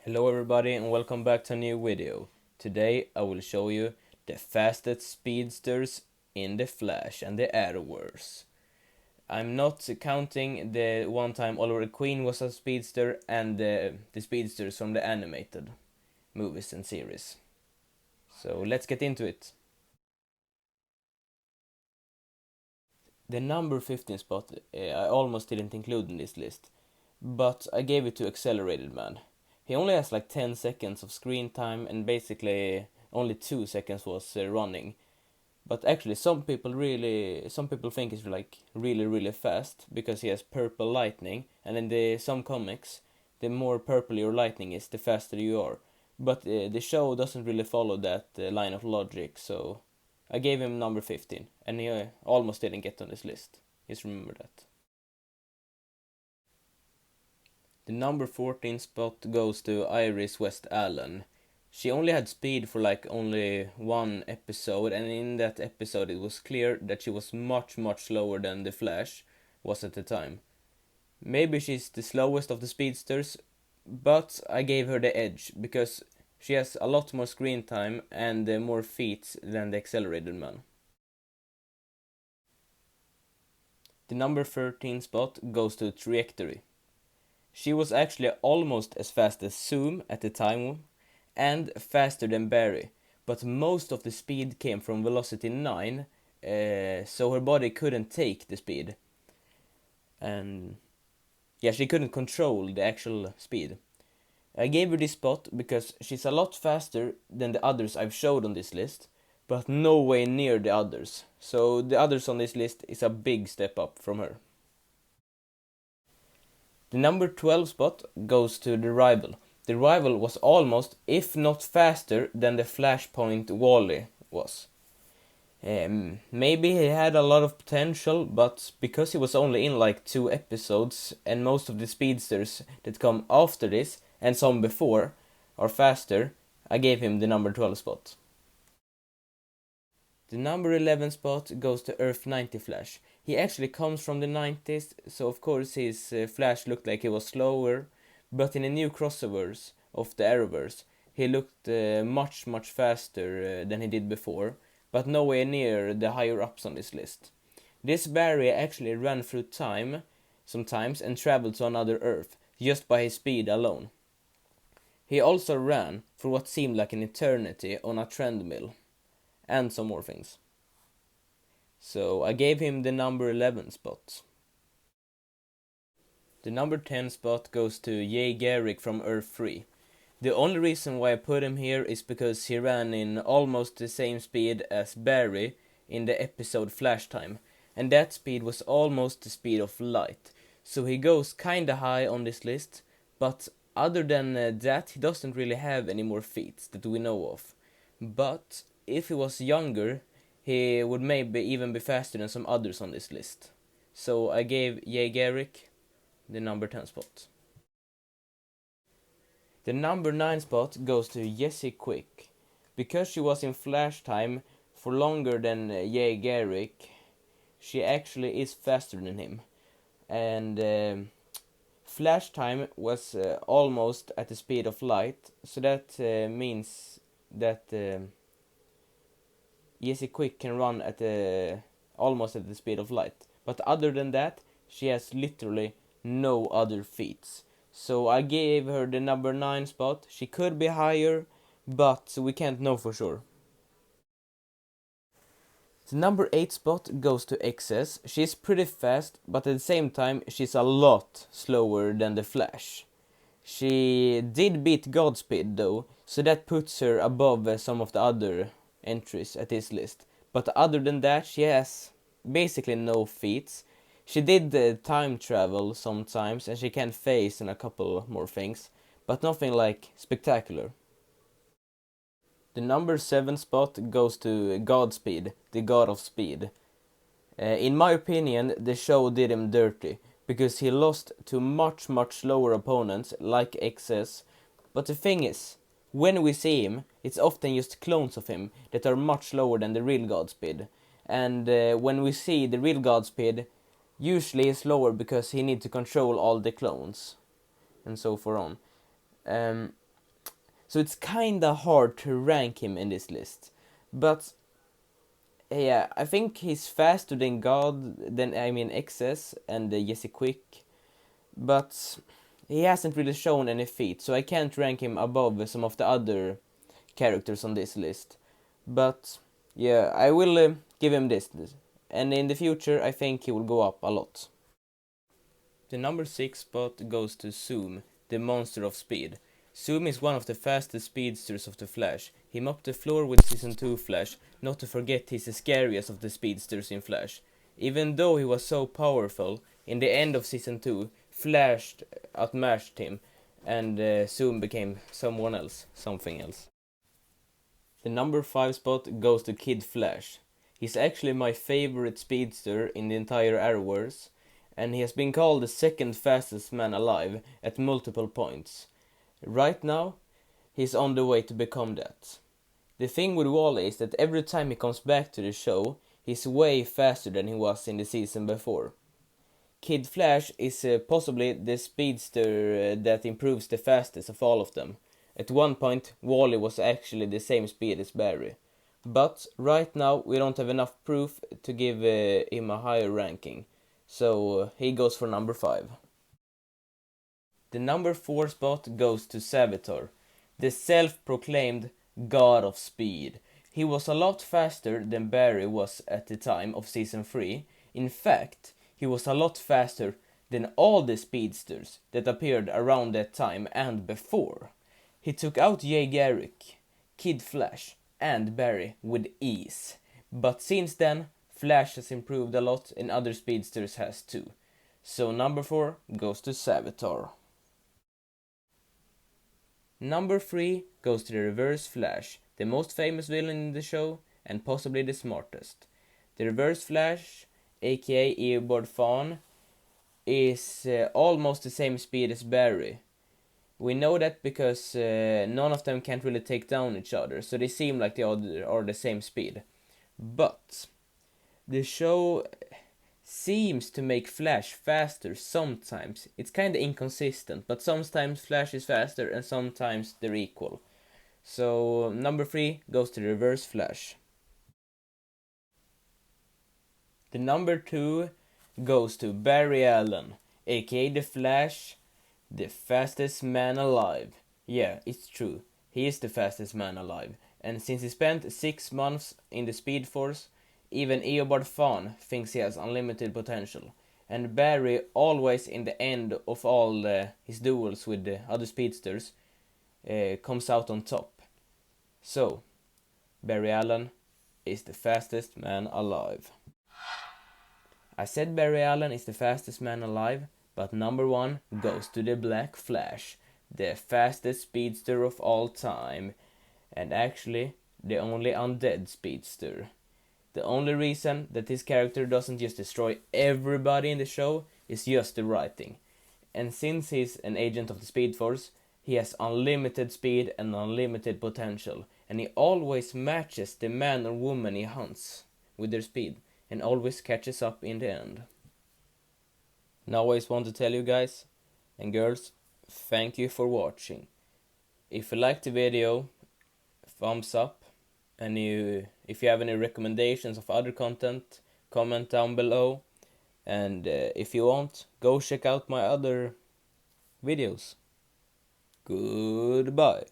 Hello everybody and welcome back to a new video. Today I will show you the fastest speedsters in the Flash and the Arrowverse. I'm not counting the one time Oliver Queen was a speedster and the speedsters from the animated movies and series. So let's get into it. The number 15 spot I almost didn't include in this list, but I gave it to Accelerated Man. He only has like 10 seconds of screen time and basically only 2 seconds was running. But actually some people think he's like really fast because he has purple lightning, and in some comics the more purple your lightning is the faster you are. But the show doesn't really follow that line of logic, so I gave him number 15 and he almost didn't get on this list. Just remember that. The number 14 spot goes to Iris West Allen. She only had speed for like only one episode, and in that episode it was clear that she was much slower than the Flash was at the time. Maybe she's the slowest of the speedsters, but I gave her the edge because she has a lot more screen time and more feats than the Accelerated Man. The number 13 spot goes to Trajectory. She was actually almost as fast as Zoom at the time and faster than Barry, but most of the speed came from velocity 9, so her body couldn't take the speed. And yeah, she couldn't control the actual speed. I gave her this spot because she's a lot faster than the others I've showed on this list, but no way near the others. So the others on this list is a big step up from her. The number 12 spot goes to the Rival. The Rival was almost, if not faster, than the Flashpoint Wally was. Maybe he had a lot of potential, but because he was only in like 2 episodes, and most of the speedsters that come after this, and some before, are faster, I gave him the number 12 spot. The number 11 spot goes to Earth 90 Flash. He actually comes from the 90s, so of course his Flash looked like he was slower, but in the new crossovers of the Arrowverse, he looked much faster than he did before, but nowhere near the higher ups on this list. This Barry actually ran through time sometimes and traveled to another Earth just by his speed alone. He also ran for what seemed like an eternity on a treadmill and some more things. So I gave him the number 11 spot. The number 10 spot goes to Jay Garrick from Earth 3. The only reason why I put him here is because he ran in almost the same speed as Barry in the episode Flash Time, and that speed was almost the speed of light. So he goes kinda high on this list, but other than that he doesn't really have any more feats that we know of. But if he was younger, he would maybe even be faster than some others on this list. So I gave Jay Garrick the number 10 spot. The number 9 spot goes to Jessie Quick. Because she was in Flash Time for longer than Jay Garrick, she actually is faster than him. And Flash Time was almost at the speed of light, so that means that Jessie Quick can run at almost at the speed of light. But other than that, she has literally no other feats. So I gave her the number 9 spot. She could be higher, but we can't know for sure. The number 8 spot goes to XS. She's pretty fast, but at the same time she's a lot slower than the Flash. She did beat Godspeed though, so that puts her above some of the other entries at this list. But other than that, she has basically no feats. She did time travel sometimes, and she can phase and a couple more things, but nothing like spectacular. The number 7 spot goes to Godspeed, the god of speed. In my opinion, the show did him dirty, because he lost to much slower opponents like XS. But the thing is, when we see him, it's often just clones of him that are much slower than the real Godspeed. And when we see the real Godspeed, usually he's slower because he needs to control all the clones, and so for on. So it's kinda hard to rank him in this list. But yeah, I think he's faster than XS and Jesse Quick, but he hasn't really shown any feat, so I can't rank him above some of the other characters on this list. But yeah, I will give him this, and in the future I think he will go up a lot. The number 6 spot goes to Zoom, the monster of speed. Zoom is one of the fastest speedsters of the Flash. He mopped the floor with Season 2 Flash, not to forget he's the scariest of the speedsters in Flash. Even though he was so powerful, in the end of Season 2, Flash outmatched him, and Zoom became something else. The number 5 spot goes to Kid Flash. He's actually my favorite speedster in the entire Arrowverse, and he has been called the second fastest man alive at multiple points. Right now, he's on the way to become that. The thing with Wally is that every time he comes back to the show, he's way faster than he was in the season before. Kid Flash is possibly the speedster that improves the fastest of all of them. At one point, Wally was actually the same speed as Barry. But right now, we don't have enough proof to give him a higher ranking. So he goes for number 5. The number 4 spot goes to Savitar, the self-proclaimed god of speed. He was a lot faster than Barry was at the time of season 3. In fact, he was a lot faster than all the speedsters that appeared around that time and before. He took out Jay Garrick, Kid Flash, and Barry with ease. But since then, Flash has improved a lot and other speedsters has too. So number 4 goes to Savitar. Number 3 goes to the Reverse Flash, the most famous villain in the show and possibly the smartest. The Reverse Flash, aka Eobard Thawne, is almost the same speed as Barry. We know that because none of them can't really take down each other, so they seem like they are the same speed. But the show seems to make Flash faster sometimes. It's kinda inconsistent, but sometimes Flash is faster and sometimes they're equal. So number 3 goes to the Reverse Flash. The number 2 goes to Barry Allen, aka the Flash, the fastest man alive. Yeah, it's true. He is the fastest man alive. And since he spent 6 months in the Speed Force, even Eobard Thawne thinks he has unlimited potential. And Barry, always in the end of all his duels with the other speedsters, comes out on top. So, Barry Allen is the fastest man alive. I said Barry Allen is the fastest man alive, but number 1 goes to the Black Flash, the fastest speedster of all time, and actually the only undead speedster. The only reason that this character doesn't just destroy everybody in the show is just the writing. And since he's an agent of the Speed Force, he has unlimited speed and unlimited potential, and he always matches the man or woman he hunts with their speed, and always catches up in the end. Now I just want to tell you guys and girls, thank you for watching. If you liked the video, thumbs up. And if you have any recommendations of other content, comment down below. And if you want, go check out my other videos. Goodbye.